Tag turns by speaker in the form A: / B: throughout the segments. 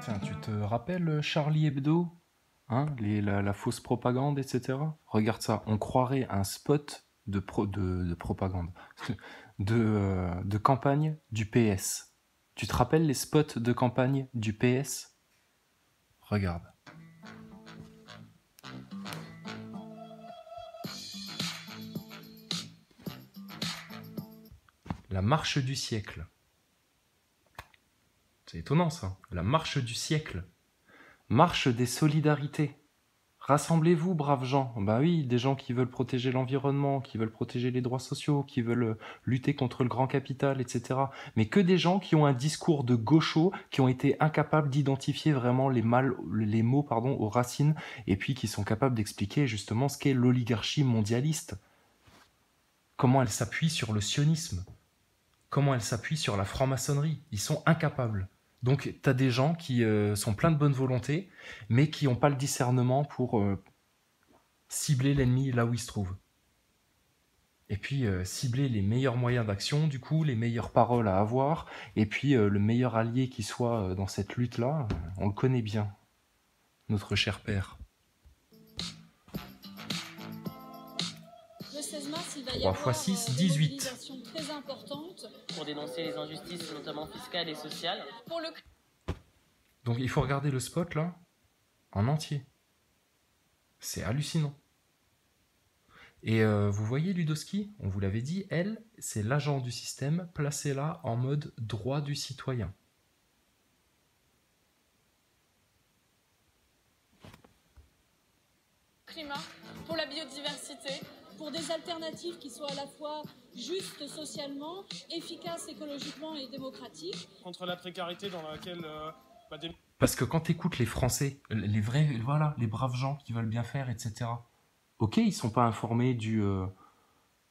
A: Tiens, tu te rappelles Charlie Hebdo, hein, la fausse propagande, etc. Regarde ça, on croirait un spot de propagande, de campagne du PS. Tu te rappelles les spots de campagne du PS? Regarde. La marche du siècle. C'est étonnant ça. La marche du siècle. Marche des solidarités. Rassemblez-vous, braves gens. Bah oui, des gens qui veulent protéger l'environnement, qui veulent protéger les droits sociaux, qui veulent lutter contre le grand capital, etc. Mais que des gens qui ont un discours de gauchos, qui ont été incapables d'identifier vraiment les mots, aux racines, et puis qui sont capables d'expliquer justement ce qu'est l'oligarchie mondialiste. Comment elle s'appuie sur le sionisme. Comment elle s'appuie sur la franc-maçonnerie. Ils sont incapables. Donc, tu as des gens qui sont pleins de bonne volonté, mais qui n'ont pas le discernement pour cibler l'ennemi là où il se trouve. Et puis, cibler les meilleurs moyens d'action, du coup, les meilleures paroles à avoir, et puis le meilleur allié qui soit dans cette lutte-là, on le connaît bien, notre cher père.
B: Le 16 mars, il va y
A: 3
B: avoir
A: x 6,
B: une
A: 18.
B: mobilisation très importante
C: pour dénoncer les injustices, notamment fiscales et sociales.
B: pour le
A: Donc, il faut regarder le spot, là, en entier. C'est hallucinant. Et vous voyez Ludowski, on vous l'avait dit, elle, c'est l'agent du système placé là en mode droit du citoyen.
B: climat, pour la biodiversité, pour des alternatives qui soient à la fois justes socialement, efficaces écologiquement et démocratiques.
D: Contre la précarité dans laquelle
A: Parce que quand tu écoutes les Français, les vrais, voilà, les braves gens qui veulent bien faire, etc. Ok, ils sont pas informés du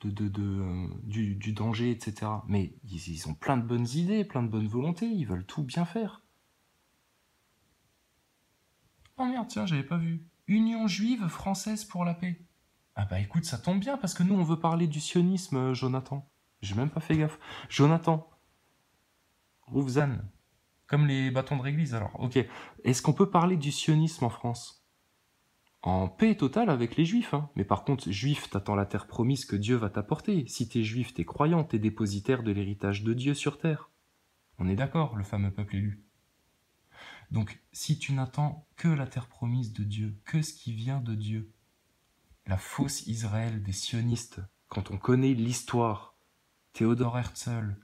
A: danger, etc. Mais ils ont plein de bonnes idées, plein de bonnes volontés, ils veulent tout bien faire. Oh merde, tiens, j'avais pas vu. Union juive française pour la paix. Ah bah écoute, ça tombe bien, parce que nous, on veut parler du sionisme, Jonathan. J'ai même pas fait gaffe. Jonathan. Rouvzan. Comme les bâtons de réglise, alors. Ok. Est-ce qu'on peut parler du sionisme en France? En paix totale avec les juifs, hein. Mais par contre, juif, t'attends la terre promise que Dieu va t'apporter. Si t'es juif, t'es croyant, t'es dépositaire de l'héritage de Dieu sur terre. On est d'accord, le fameux peuple élu. Donc, si tu n'attends que la terre promise de Dieu, que ce qui vient de Dieu, la fausse Israël des sionistes, quand on connaît l'histoire, Théodore Herzl,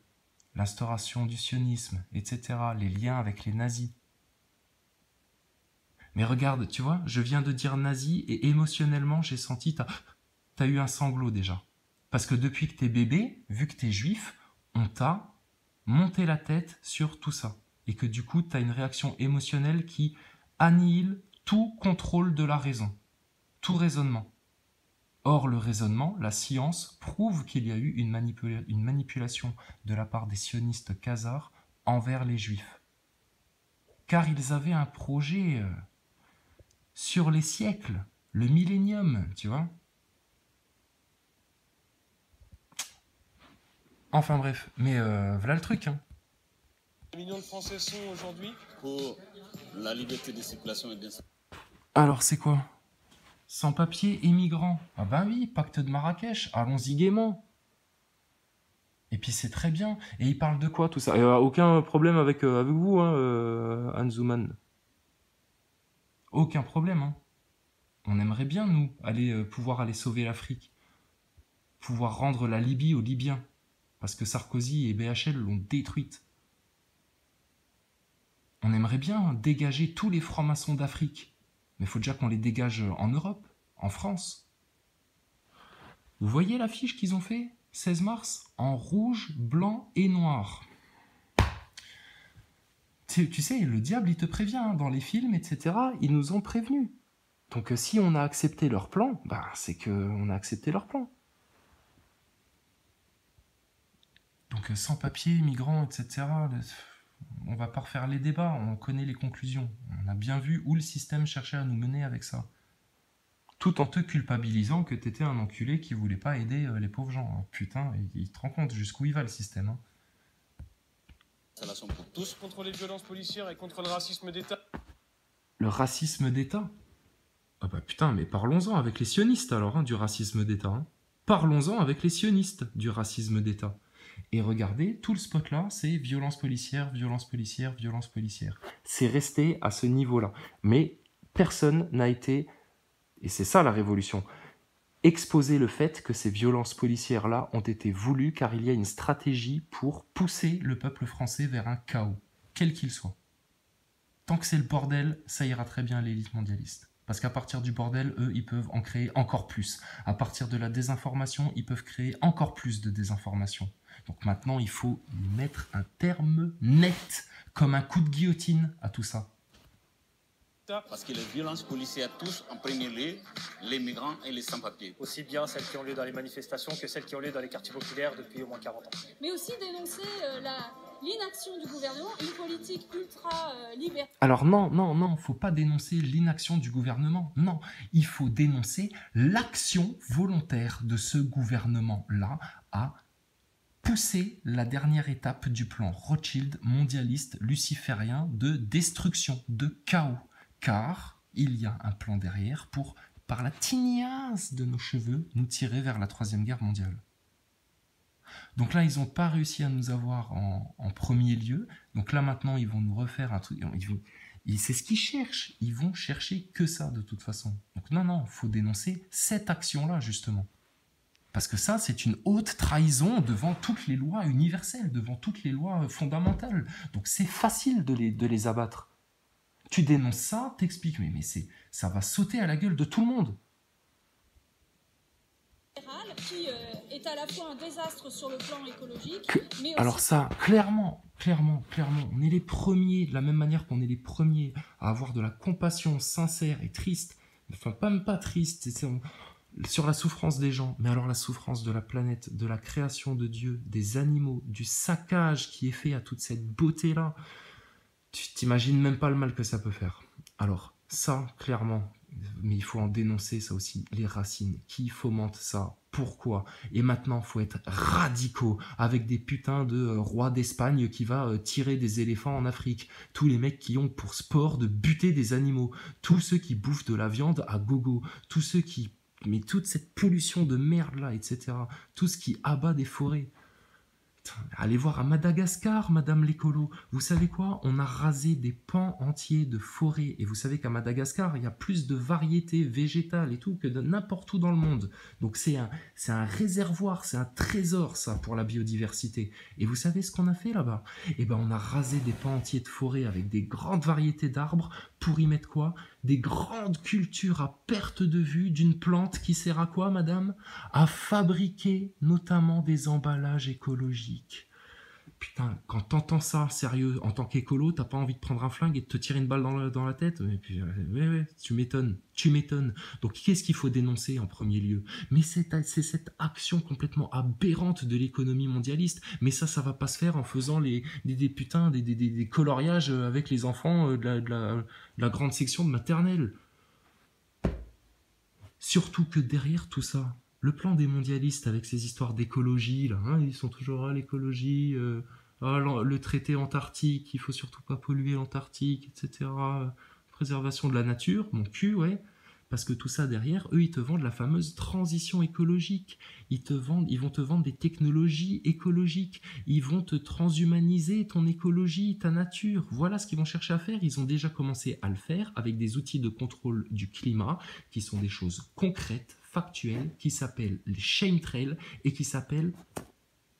A: l'instauration du sionisme, etc., les liens avec les nazis. Mais regarde, tu vois, je viens de dire nazi et émotionnellement, j'ai senti, t'as eu un sanglot déjà. Parce que depuis que t'es bébé, vu que t'es juif, on t'a monté la tête sur tout ça. Et que du coup, t'as une réaction émotionnelle qui annihile tout contrôle de la raison, tout raisonnement. Or, le raisonnement, la science, prouve qu'il y a eu une manipulation de la part des sionistes khazars envers les juifs. Car ils avaient un projet sur les siècles, le millénium, tu vois. Enfin bref, mais voilà le truc, hein.
D: les millions de Français sont aujourd'hui
E: pour la liberté de circulation et bien.
A: Alors c'est quoi? Sans-papiers et migrants. Ah ben oui, pacte de Marrakech, allons-y gaiement. Et puis c'est très bien. Et il parle de quoi tout ça? Aucun problème avec vous, hein, Hans Zuman. Aucun problème, hein. On aimerait bien, nous, pouvoir aller sauver l'Afrique. Pouvoir rendre la Libye aux Libyens. Parce que Sarkozy et BHL l'ont détruite. On aimerait bien dégager tous les francs-maçons d'Afrique. Mais il faut déjà qu'on les dégage en Europe, en France. Vous voyez l'affiche qu'ils ont fait, 16 mars, en rouge, blanc et noir. Tu sais, le diable, il te prévient, hein, dans les films, etc., ils nous ont prévenus. Donc si on a accepté leur plan, bah, c'est qu'on a accepté leur plan. Donc sans-papiers, migrants, etc., on va pas refaire les débats, on connaît les conclusions. On a bien vu où le système cherchait à nous mener avec ça. Tout en te culpabilisant que t'étais un enculé qui voulait pas aider les pauvres gens. Oh, putain, il te rend compte jusqu'où il va le système. Hein.
E: Installation pour tous.
D: contre les violences policières et contre le racisme d'État.
A: Le racisme d'État? Ah bah putain, mais parlons-en avec les sionistes alors, hein, du racisme d'État. Hein. Parlons-en avec les sionistes du racisme d'État. Et regardez, tout le spot là, c'est violence policière, violence policière, violence policière. C'est resté à ce niveau-là. Mais personne n'a été, et c'est ça la révolution, exposer le fait que ces violences policières-là ont été voulues car il y a une stratégie pour pousser le peuple français vers un chaos, quel qu'il soit. Tant que c'est le bordel, ça ira très bien à l'élite mondialiste. Parce qu'à partir du bordel, eux, ils peuvent en créer encore plus. À partir de la désinformation, ils peuvent créer encore plus de désinformation. Donc maintenant, il faut mettre un terme net, comme un coup de guillotine à tout ça.
E: Parce que les violences policières touchent en premier lieu les migrants et les sans-papiers.
F: Aussi bien celles qui ont lieu dans les manifestations que celles qui ont lieu dans les quartiers populaires depuis au moins 40 ans.
B: Mais aussi dénoncer l'inaction du gouvernement, une politique ultra-libérale.
A: Alors non, faut pas dénoncer l'inaction du gouvernement. Non, il faut dénoncer l'action volontaire de ce gouvernement-là à pousser la dernière étape du plan Rothschild mondialiste luciférien de destruction, de chaos. Car il y a un plan derrière pour, par la tignasse de nos cheveux, nous tirer vers la Troisième Guerre mondiale. Donc là, ils n'ont pas réussi à nous avoir en premier lieu. Donc là, maintenant, ils vont nous refaire un truc. C'est ce qu'ils cherchent. Ils vont chercher que ça, de toute façon. Donc non, il faut dénoncer cette action-là, justement. Parce que ça, c'est une haute trahison devant toutes les lois universelles, devant toutes les lois fondamentales. Donc c'est facile de les abattre. Tu dénonces ça, t'expliques, mais ça va sauter à la gueule de tout le monde.
B: Qui est à la fois un désastre sur le plan écologique, mais aussi...
A: Alors ça, clairement, on est les premiers, de la même manière qu'on est les premiers à avoir de la compassion sincère et triste, enfin même pas triste, sur la souffrance des gens, mais alors la souffrance de la planète, de la création de Dieu, des animaux, du saccage qui est fait à toute cette beauté-là. Tu t'imagines même pas le mal que ça peut faire. Alors, ça, clairement, mais il faut en dénoncer ça aussi, les racines. Qui fomente ça? Pourquoi? Et maintenant, il faut être radicaux avec des putains de rois d'Espagne qui va tirer des éléphants en Afrique. Tous les mecs qui ont pour sport de buter des animaux. Tous ceux qui bouffent de la viande à gogo. Tous ceux qui... Mais toute cette pollution de merde là, etc. Tout ce qui abat des forêts. Allez voir à Madagascar, Madame l'écolo. Vous savez quoi? On a rasé des pans entiers de forêts. Et vous savez qu'à Madagascar, il y a plus de variétés végétales et tout que de n'importe où dans le monde. Donc c'est un réservoir, c'est un trésor ça pour la biodiversité. Et vous savez ce qu'on a fait là-bas? Eh ben on a rasé des pans entiers de forêts avec des grandes variétés d'arbres pour y mettre quoi? Des grandes cultures à perte de vue d'une plante qui sert à quoi, madame? À fabriquer notamment des emballages écologiques. Putain, quand t'entends ça, sérieux, en tant qu'écolo, t'as pas envie de prendre un flingue et de te tirer une balle dans la tête? Et puis, ouais, tu m'étonnes. Donc, qu'est-ce qu'il faut dénoncer en premier lieu? Mais c'est cette action complètement aberrante de l'économie mondialiste. Mais ça va pas se faire en faisant des coloriages avec les enfants de la grande section de maternelle. Surtout que derrière tout ça, le plan des mondialistes avec ces histoires d'écologie, là, hein, ils sont toujours à l'écologie, le traité antarctique, il faut surtout pas polluer l'Antarctique, etc. Préservation de la nature, mon cul, ouais. Parce que tout ça derrière, eux, ils te vendent la fameuse transition écologique. Ils vont te vendre des technologies écologiques. Ils vont te transhumaniser ton écologie, ta nature. Voilà ce qu'ils vont chercher à faire. Ils ont déjà commencé à le faire avec des outils de contrôle du climat qui sont des choses concrètes, factuelles, qui s'appellent les chemtrails et qui s'appellent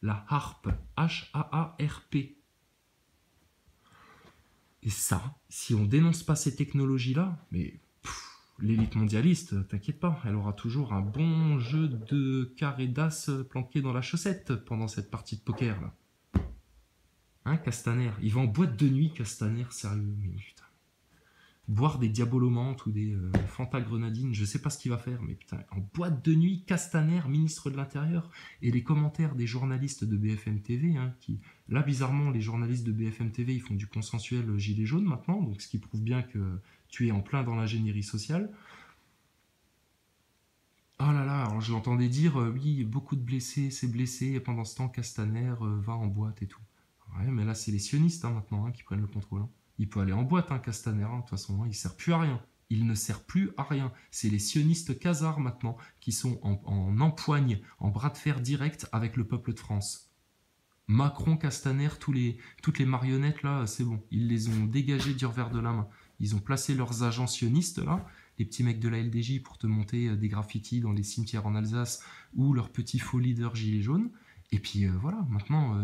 A: la HAARP. H-A-A-R-P. Et ça, si on dénonce pas ces technologies-là, mais... l'élite mondialiste, t'inquiète pas, elle aura toujours un bon jeu de carré d'as planqué dans la chaussette pendant cette partie de poker, là. Hein, Castaner? Il va en boîte de nuit, Castaner, sérieux, mais putain. Boire des diabolomantes ou des Fanta grenadines, je sais pas ce qu'il va faire, mais putain, en boîte de nuit, Castaner, ministre de l'Intérieur, et les commentaires des journalistes de BFM TV, hein, qui, là, bizarrement, les journalistes de BFM TV, ils font du consensuel gilet jaune maintenant, donc ce qui prouve bien que tu es en plein dans l'ingénierie sociale. Oh là là, alors je l'entendais dire, oui, beaucoup de blessés, c'est blessé, et pendant ce temps, Castaner va en boîte et tout. Ouais, mais là, c'est les sionistes maintenant qui prennent le contrôle. Il peut aller en boîte, Castaner, de toute façon. Il ne sert plus à rien. Il ne sert plus à rien. C'est les sionistes khazars maintenant qui sont en empoigne, en bras de fer direct avec le peuple de France. Macron, Castaner, toutes les marionnettes, là, c'est bon. Ils les ont dégagées du revers de la main. Ils ont placé leurs agents sionistes, là, les petits mecs de la LDJ pour te monter des graffitis dans les cimetières en Alsace ou leurs petits faux leaders gilets jaunes. Et puis voilà, maintenant,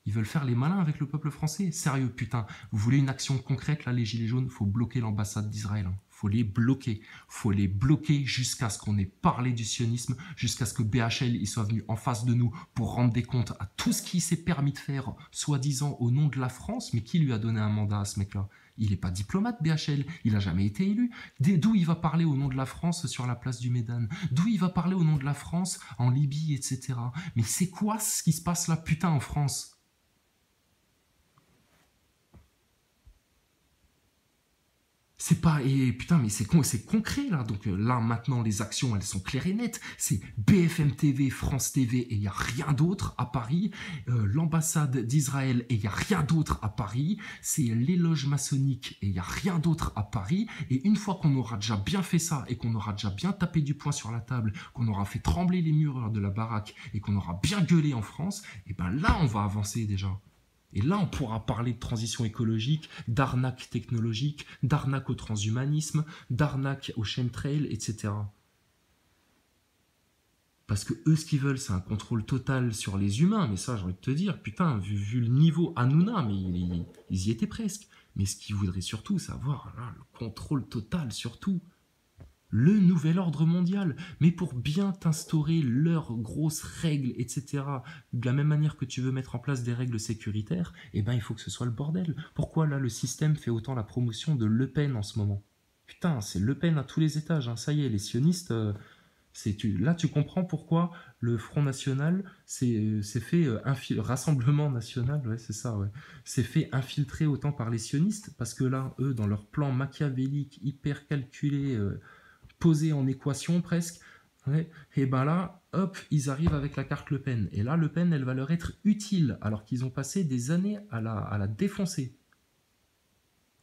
A: ils veulent faire les malins avec le peuple français. Sérieux, putain, vous voulez une action concrète, là, les gilets jaunes, faut bloquer l'ambassade d'Israël. Faut les bloquer. Faut les bloquer jusqu'à ce qu'on ait parlé du sionisme, jusqu'à ce que BHL il soit venu en face de nous pour rendre des comptes à tout ce qu'il s'est permis de faire, soi-disant au nom de la France. Mais qui lui a donné un mandat à ce mec-là? Il n'est pas diplomate, BHL. Il n'a jamais été élu. D'où il va parler au nom de la France sur la place du Médane? D'où il va parler au nom de la France en Libye, etc. Mais c'est quoi ce qui se passe là, putain, en France? C'est pas... Et putain, mais c'est concret, là. Donc là, maintenant, les actions, elles sont claires et nettes. C'est BFM TV, France TV, et il n'y a rien d'autre à Paris. L'ambassade d'Israël, et il n'y a rien d'autre à Paris. C'est les loges maçonniques, et il n'y a rien d'autre à Paris. Et une fois qu'on aura déjà bien fait ça, et qu'on aura déjà bien tapé du poing sur la table, qu'on aura fait trembler les murs de la baraque, et qu'on aura bien gueulé en France, et ben là, on va avancer déjà. Et là, on pourra parler de transition écologique, d'arnaque technologique, d'arnaque au transhumanisme, d'arnaque au chemtrail, etc. Parce que eux, ce qu'ils veulent, c'est un contrôle total sur les humains. Mais ça, j'ai envie de te dire, putain, vu le niveau Hanouna, mais ils y étaient presque. Mais ce qu'ils voudraient surtout, c'est avoir là, le contrôle total sur tout. Le nouvel ordre mondial, mais pour bien t'instaurer leurs grosses règles, etc. De la même manière que tu veux mettre en place des règles sécuritaires, eh ben il faut que ce soit le bordel. Pourquoi là le système fait autant la promotion de Le Pen en ce moment? Putain, c'est Le Pen à tous les étages, ça y est, les sionistes, là tu comprends pourquoi le Front National s'est fait, Rassemblement National, ouais c'est ça, ouais, s'est fait infiltrer autant par les sionistes, parce que là, eux, dans leur plan machiavélique, hyper calculé, posé en équation presque, ouais, et ben là, hop, ils arrivent avec la carte Le Pen. Et là, Le Pen, elle va leur être utile, alors qu'ils ont passé des années à la défoncer.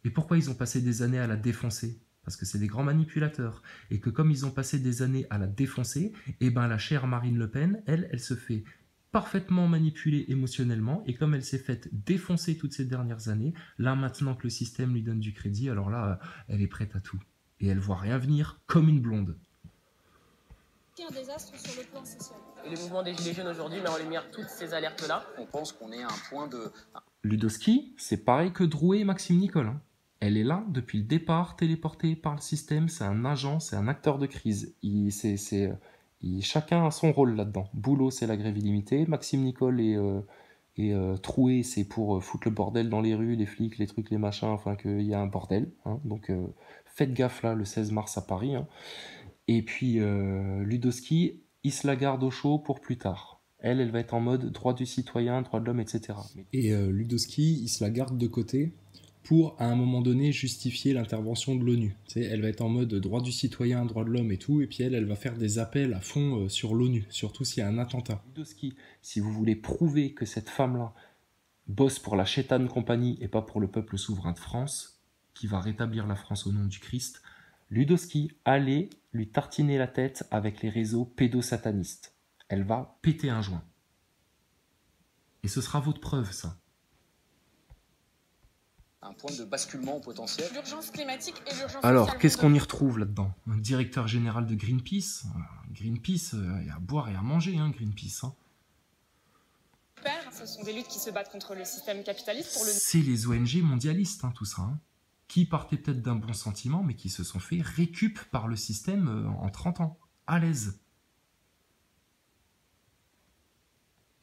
A: Et pourquoi ils ont passé des années à la défoncer? Parce que c'est des grands manipulateurs. Et que comme ils ont passé des années à la défoncer, et ben la chère Marine Le Pen, elle se fait parfaitement manipuler émotionnellement, et comme elle s'est faite défoncer toutes ces dernières années, là, maintenant que le système lui donne du crédit, alors là, elle est prête à tout. Et elle voit rien venir comme une blonde.
B: Un désastre sur le plan social.
C: Le mouvement des Gilets jaunes aujourd'hui met en lumière toutes ces alertes-là.
E: On pense qu'on est à un point de...
A: Ludowski, c'est pareil que Drouet et Maxime Nicole. Elle est là depuis le départ, téléportée par le système. C'est un agent, c'est un acteur de crise. Chacun a son rôle là-dedans. Boulot, c'est la grève illimitée. Maxime Nicole et Drouet, c'est pour foutre le bordel dans les rues, les flics, les trucs, les machins, enfin qu'il y a un bordel. Donc faites gaffe là, le 16 mars à Paris. Et puis Ludowski, il se la garde au chaud pour plus tard. Elle va être en mode droit du citoyen, droit de l'homme, etc.
G: Et Ludowski, il se la garde de côté pour, à un moment donné, justifier l'intervention de l'ONU. Elle va être en mode droit du citoyen, droit de l'homme et tout, et puis elle va faire des appels à fond sur l'ONU, surtout s'il y a un attentat.
A: Ludowski, si vous voulez prouver que cette femme-là bosse pour la Chétane Compagnie et pas pour le peuple souverain de France, qui va rétablir la France au nom du Christ, Ludowski, allez lui tartiner la tête avec les réseaux pédosatanistes. Elle va péter un joint. Et ce sera votre preuve, ça.
E: Un point de basculement potentiel.
B: L'urgence climatique et l'urgence sociale.
A: Alors, qu'est-ce qu'on y retrouve là-dedans? Un directeur général de Greenpeace. Greenpeace, il y a à boire et à manger, Greenpeace.
H: Ce sont des luttes qui se battent contre le système capitaliste.
A: C'est les ONG mondialistes, tout ça. Qui partaient peut-être d'un bon sentiment, mais qui se sont fait récup par le système en 30 ans. À l'aise.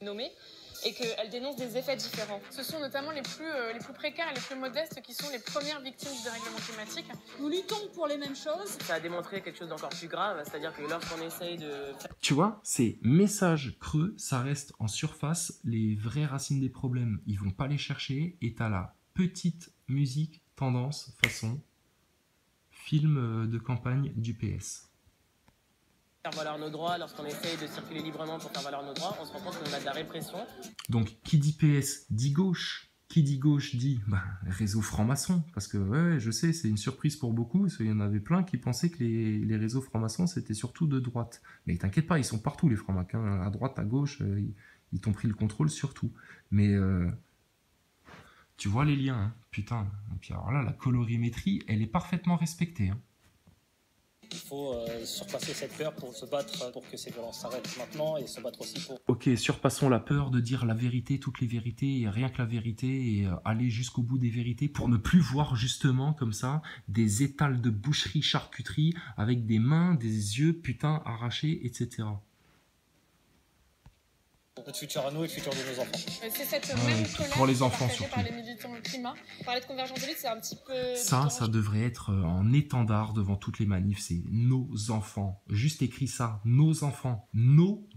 H: Nommées, et qu'elles dénoncent des effets différents. Ce sont notamment les plus précaires et les plus modestes qui sont les premières victimes du dérèglement climatique.
B: Nous luttons pour les mêmes choses.
C: Ça a démontré quelque chose d'encore plus grave, c'est-à-dire que lorsqu'on essaye de...
A: Tu vois, ces messages creux, ça reste en surface. Les vraies racines des problèmes, ils vont pas les chercher. Et t'as la petite musique tendance, façon film de campagne du PS.
C: faire valoir nos droits, lorsqu'on essaye de circuler librement pour faire valoir nos droits, on se rend compte qu'on a de la répression.
A: Donc, qui dit PS dit gauche. Qui dit gauche dit réseau franc-maçon. Parce que, ouais, je sais, c'est une surprise pour beaucoup. Il y en avait plein qui pensaient que les réseaux francs-maçons, c'était surtout de droite. Mais t'inquiète pas, ils sont partout, les francs-maçons. À droite, à gauche, ils t'ont pris le contrôle sur tout. Mais tu vois les liens, hein, putain. Et puis alors là, la colorimétrie, elle est parfaitement respectée. Hein.
F: Il faut surpasser cette peur pour se battre pour que ces violences s'arrêtent maintenant et se battre aussi pour...
A: Ok, surpassons la peur de dire la vérité, toutes les vérités, et rien que la vérité, et aller jusqu'au bout des vérités pour ne plus voir justement comme ça des étals de boucherie, charcuterie avec des mains, des yeux, putain, arrachés, etc.
F: Notre futur à nous et le futur de nos enfants.
H: C'est cette
A: Ouais,
H: même colère
A: pour les
H: qui est
A: enfants,
H: partagée
A: surtout.
H: par les militants climat. Parler de convergence de lutte, c'est un petit peu...
A: Ça devrait être en étendard devant toutes les manifs, c'est nos enfants. Juste écrit ça, nos enfants. Nos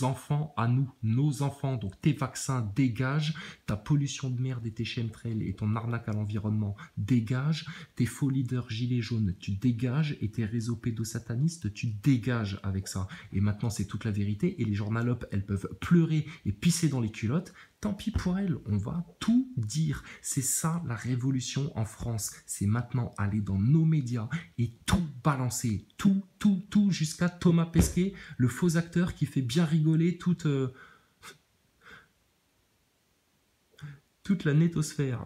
A: enfants à nous, nos enfants. Donc tes vaccins, dégage. Ta pollution de merde et tes chemtrails et ton arnaque à l'environnement, dégage. Tes faux leaders gilets jaunes, tu dégages. Et tes réseaux pédosatanistes, tu dégages avec ça. Et maintenant, c'est toute la vérité. Et les journalopes, elles peuvent pleurer et pisser dans les culottes. Tant pis pour elles, on va tout dire. C'est ça la révolution en France. C'est maintenant aller dans nos médias et tout balancer. Tout, jusqu'à Thomas Pesquet, le faux acteur qui fait bien rigoler toute la nétosphère.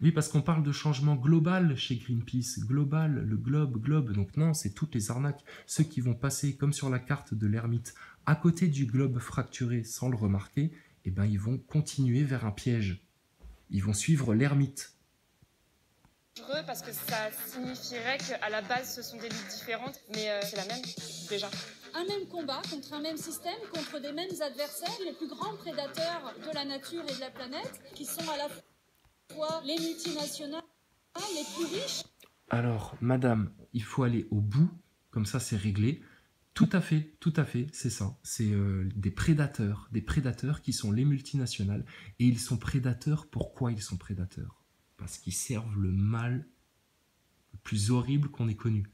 A: Oui, parce qu'on parle de changement global chez Greenpeace. Global, le globe. Donc non, c'est toutes les arnaques. Ceux qui vont passer comme sur la carte de l'ermite à côté du globe fracturé sans le remarquer, eh ben, ils vont continuer vers un piège. Ils vont suivre l'ermite.
H: Parce que ça signifierait qu'à la base, ce sont des luttes différentes, mais c'est la même, déjà.
B: Un même combat contre un même système, contre des mêmes adversaires, les plus grands prédateurs de la nature et de la planète, qui sont à la fois les multinationales, les plus riches.
A: Alors, madame, il faut aller au bout, comme ça c'est réglé. Tout à fait, c'est ça. C'est des prédateurs qui sont les multinationales. Et ils sont prédateurs, pourquoi ils sont prédateurs? Parce qu'ils servent le mal le plus horrible qu'on ait connu.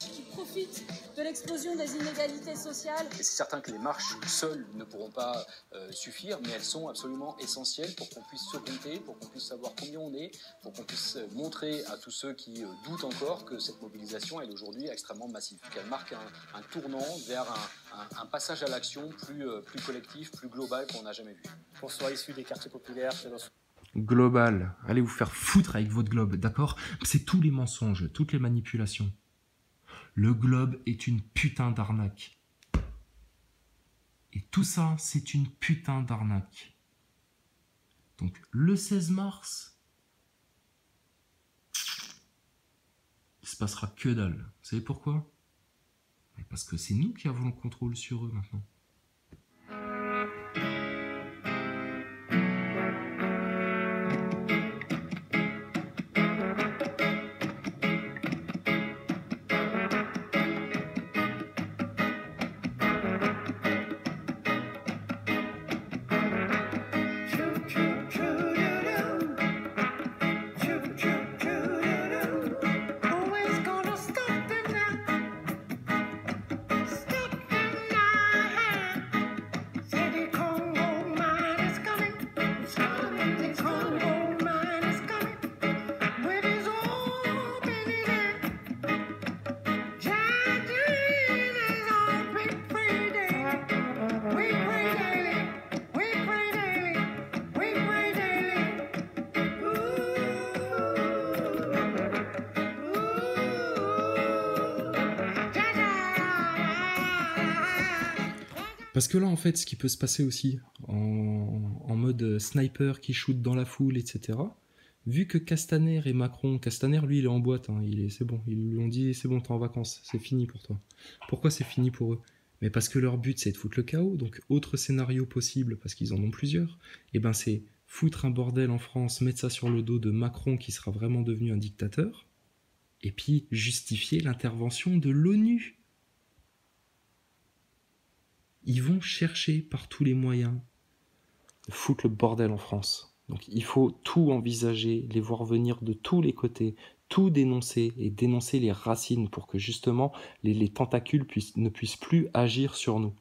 B: Qui profitent de l'explosion des inégalités sociales.
I: Et c'est certain que les marches seules ne pourront pas suffire, mais elles sont absolument essentielles pour qu'on puisse se compter, pour qu'on puisse savoir combien on est, pour qu'on puisse montrer à tous ceux qui doutent encore que cette mobilisation est aujourd'hui extrêmement massive. Qu'elle marque un tournant vers un passage à l'action plus collectif, plus global qu'on n'a jamais vu.
F: Qu'on soit issu des quartiers populaires, que l'on soit...
A: Global, allez vous faire foutre avec votre globe, d'accord? C'est tous les mensonges, toutes les manipulations. Le globe est une putain d'arnaque. Et tout ça, c'est une putain d'arnaque. Donc, le 16 mars, il se passera que dalle. Vous savez pourquoi? Parce que c'est nous qui avons le contrôle sur eux maintenant. Parce que là, en fait, ce qui peut se passer aussi, en mode sniper qui shoot dans la foule, etc., vu que Castaner et Macron... Castaner, lui, il est en boîte, hein, c'est bon, ils lui ont dit, c'est bon, t'es en vacances, c'est fini pour toi. Pourquoi c'est fini pour eux? Mais parce que leur but, c'est de foutre le chaos, donc autre scénario possible, parce qu'ils en ont plusieurs, et ben c'est foutre un bordel en France, mettre ça sur le dos de Macron, qui sera vraiment devenu un dictateur, et puis justifier l'intervention de l'ONU. Ils vont chercher par tous les moyens de foutre le bordel en France. Donc il faut tout envisager, les voir venir de tous les côtés, tout dénoncer et dénoncer les racines pour que justement les tentacules ne puissent plus agir sur nous.